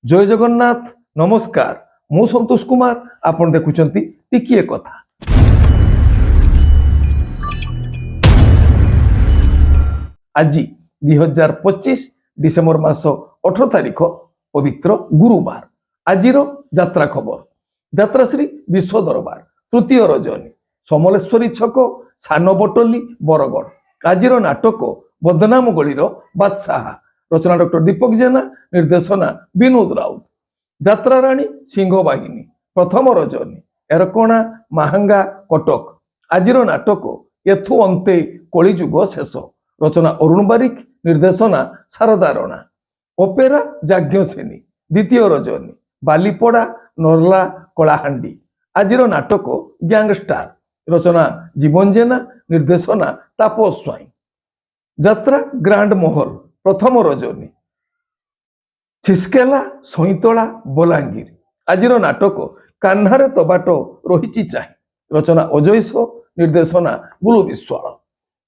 जय जगन्नाथ नमस्कार मु संतोष कुमार आपण देखुचंती टिकिए कथा। आज 2025 डिसेम्बर मास 18 तारिख पवित्र गुरुवार। आजिर यात्रा खबर यात्रा श्री विश्व दरबार तृतीय रजनी समलेश्वरी छक सान बटोली बरगढ़। आजिर नाटक बदनाम गलीर बादशाह रचना डॉक्टर दीपक जेना निर्देशना विनोद राउत। यात्रा राणी सिंह बाहिनी प्रथम रजनी एरकोणा माहांगा कटक। आजिर नाटक एथु अंते कलिजुग शेष रचना अरुण बारिक निर्देशना शारदा राणा। ओपेरा जाज्ञसेनी द्वितीय रजनी बालीपड़ा नरला कलाहांडी। आजिर नाटक गैंगस्टार रचना जीवन जेना निर्देशना तापस स्वाई। यात्रा ग्रांड महल प्रथम रजनी छिस्केला सईतला बलांगीर। आजिर नाटक कान्हारे तो बाट रही चाहे रचना अजयस निर्देशना बुलु विश्वाल।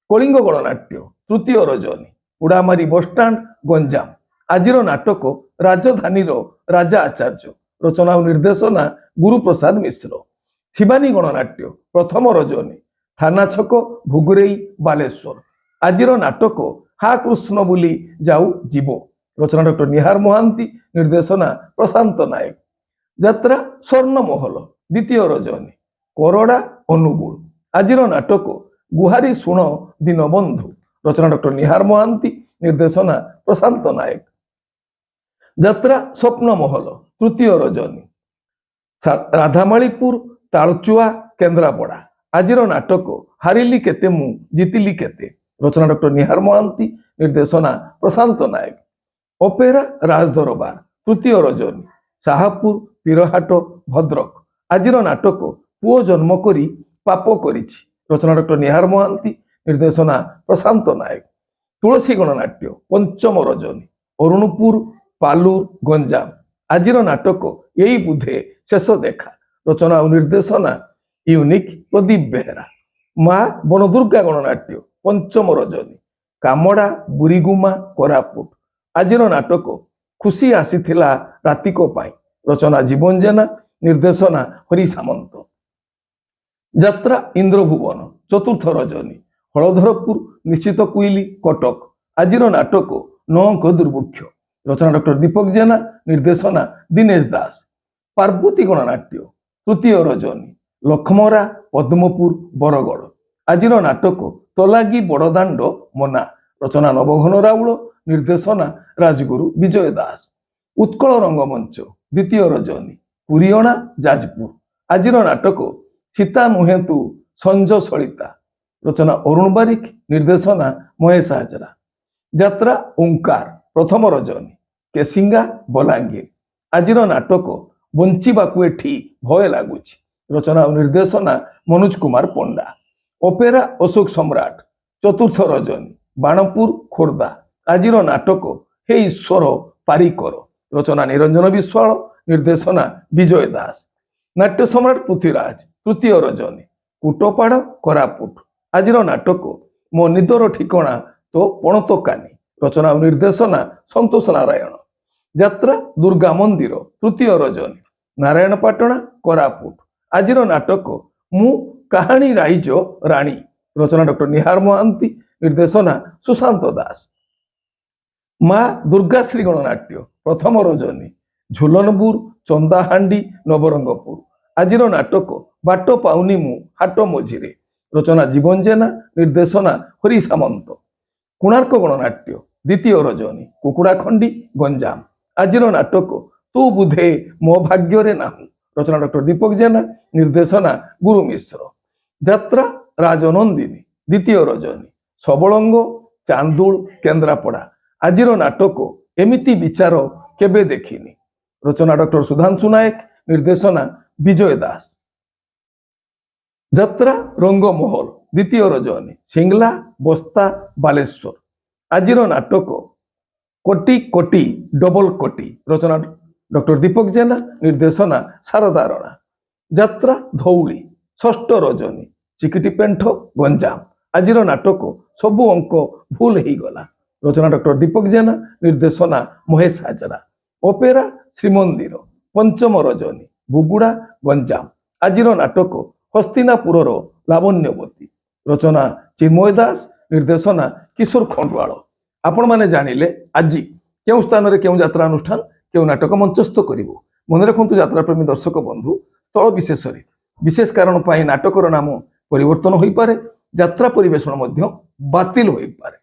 कलिंग गणनाट्य तृतीय रजनी उड़ामारी बसस्टाण्ड गंजाम। आजिर नाटक राजधानी राजा आचार्य रचना और निर्देशना गुरुप्रसाद मिश्र। शिवानी गणनाट्य प्रथम रजनी थाना छक भुगुरेई बालेश्वर। आजिर नाटक हा कृष्ण बुली जाऊ जीव रचना डॉक्टर निहार महांती निर्देशना प्रशांत नायक। यात्रा स्वर्ण महल द्वितीय रजनी कोरड़ा अनुगुल। आजिर नाटक गुहारी शुण दीनबंधु रचना डॉक्टर निहार महांती निर्देशना प्रशांत नायक। यात्रा स्वप्न महल तृतीय रजनी राधामालीपुर तालचुआ केन्द्रापड़ा। आजिर नाटक हारिली केते मु जीतिली केते रचना डॉक्टर निहार महांती निर्देशना प्रशांत नायक। ओपेरा राज दरबार तृतीय रजनी शाहपुर पीरहाट भद्रक। आजिर नाटक पुओ जन्म करी पाप करिछि रचना डॉक्टर निहार महांती निर्देशना प्रशांत नायक। तुलसी गणनाट्य पंचम रजनी अरुणपुर पालूर गंजाम। आजिर नाटक यही बुधे शेष देखा रचना और निर्देशना यूनिक प्रदीप बेहेरा। माँ बनदुर्गा गणनाट्य पंचम रजनी कामड़ा बुरीगुमा कोरापुट। आजिर नाटक खुशी आसीथिला रातिको पाई रचना जीवन जेना निर्देशना हरि सामंत। यात्रा इंद्रभुवन चतुर्थ रजनी हलधरपुर निश्चित कुइली कटक। आजिर नाटक नौक दुर्भिक्ष रचना डॉक्टर दीपक जेना निर्देशना दिनेश दास। पार्वती गणनाट्य तृतीय रजनी लखमरा पद्मपुर बरगढ़। आजिर नाटक तलागी बड़दाण्ड मना रचना नवघन राउल निर्देशना राजगुरु विजय दास। उत्कल रंगमंच द्वितीय रजनी पुरीअणा जाजपुर। आजिर नाटक सीता नुहे तू संज सलिता रचना अरुण बारिक निर्देशना महेश हाजरा। यात्रा ओंकार प्रथम रजनी केसिंगा बलांगीर। आजिर नाटक बंचिबाकू एठी भय लागुछि रचना और निर्देशना मनोज कुमार पंडा। ओपेरा अशोक सम्राट चतुर्थ रजनी बाणपुर खोर्धा। आजिर नाटक हे ईश्वर पारिकर रचना निरंजन विश्वाल निर्देशना विजय दास। नाट्य सम्राट पृथ्वीराज तृतीय रजनी कुटपाड़ कोरापुट। आजिर नाटक मो निदर ठिकणा तो पणतकानी रचना और निर्देशना संतोष नारायण। यात्रा दुर्गा मंदिर तृतीय रजनी नारायणपाटणा कोरापुट। आजिर नाटक मु कहानी राइज राणी रचना डॉक्टर निहार महांती निर्देशना सुशांत दास। माँ दुर्गाश्री गणनाट्य प्रथम रजनी झुलनपुर चंदाहांडी नवरंगपुर। आजिर नाटक बाट पाउनी मु हाट मझिरे रचना जीवन जेना निर्देशना हरि सामंत। कोणार्क गणनाट्य द्वितीय रजनी कुकुड़ाखंडी गंजाम। आजिर नाटक तू बुधे मो भाग्य नाहू रचना डॉक्टर दीपक जेना निर्देशना गुरु मिश्र। यात्रा राजनंदिनी द्वितीय रजनी सबलंग चांदुल केन्द्रापड़ा। आजिर नाटक एमिति विचार केबे देखिनी रचना डॉक्टर सुधांशु नायक निर्देशना विजय दास। यात्रा रंगमहल द्वितीय रजनी सिंगला बस्ता बालेश्वर। आजिर नाटक कोटी कोटी डबल कोटी रचना डॉक्टर दीपक जेना निर्देशना शारदा राणा। यात्रा धौली षष्ठ रजनी चिकिटी पेंठ गंजाम। आजिर नाटक सबु अंक भूल हो गला रचना डॉक्टर दीपक जेना निर्देशना महेश हाजरा। ओपेरा ଶ୍ରୀମନ୍ଦିର ପଞ୍ଚମ ରଜନୀ ବୁଗୁଡା ଗଞ୍ଜାମ। ଆଜିର ନାଟକ ହସ୍ତିନାପୁରର ଲାବଣ୍ୟବତୀ। ରଚନା ଚିନ୍ମୟ ଦାସ, ନିର୍ଦ୍ଦେଶନା କିଶୋର ଖଣ୍ଡୁଆଳ। ଆପଣମାନେ ଜାଣିଲେ ଆଜି କେଉଁ ସ୍ଥାନରେ କେଉଁ ଯାତ୍ରା ଅନୁଷ୍ଠାନ କେଉଁ ନାଟକ ମଞ୍ଚସ୍ଥ କରିବୁ। ମନେ ରଖନ୍ତୁ ଯାତ୍ରାପ୍ରେମୀ ଦର୍ଶକ ବନ୍ଧୁ, ସ୍ଥଳ ବିଶେଷରେ ବିଶେଷ କାରଣ ପାଇଁ ନାଟକର ନାମ ପରିବର୍ତ୍ତନ ହୋଇପାରେ, ଯାତ୍ରା ପରିବେଷଣ ମଧ୍ୟ ବାତିଲ ହୋଇପାରେ।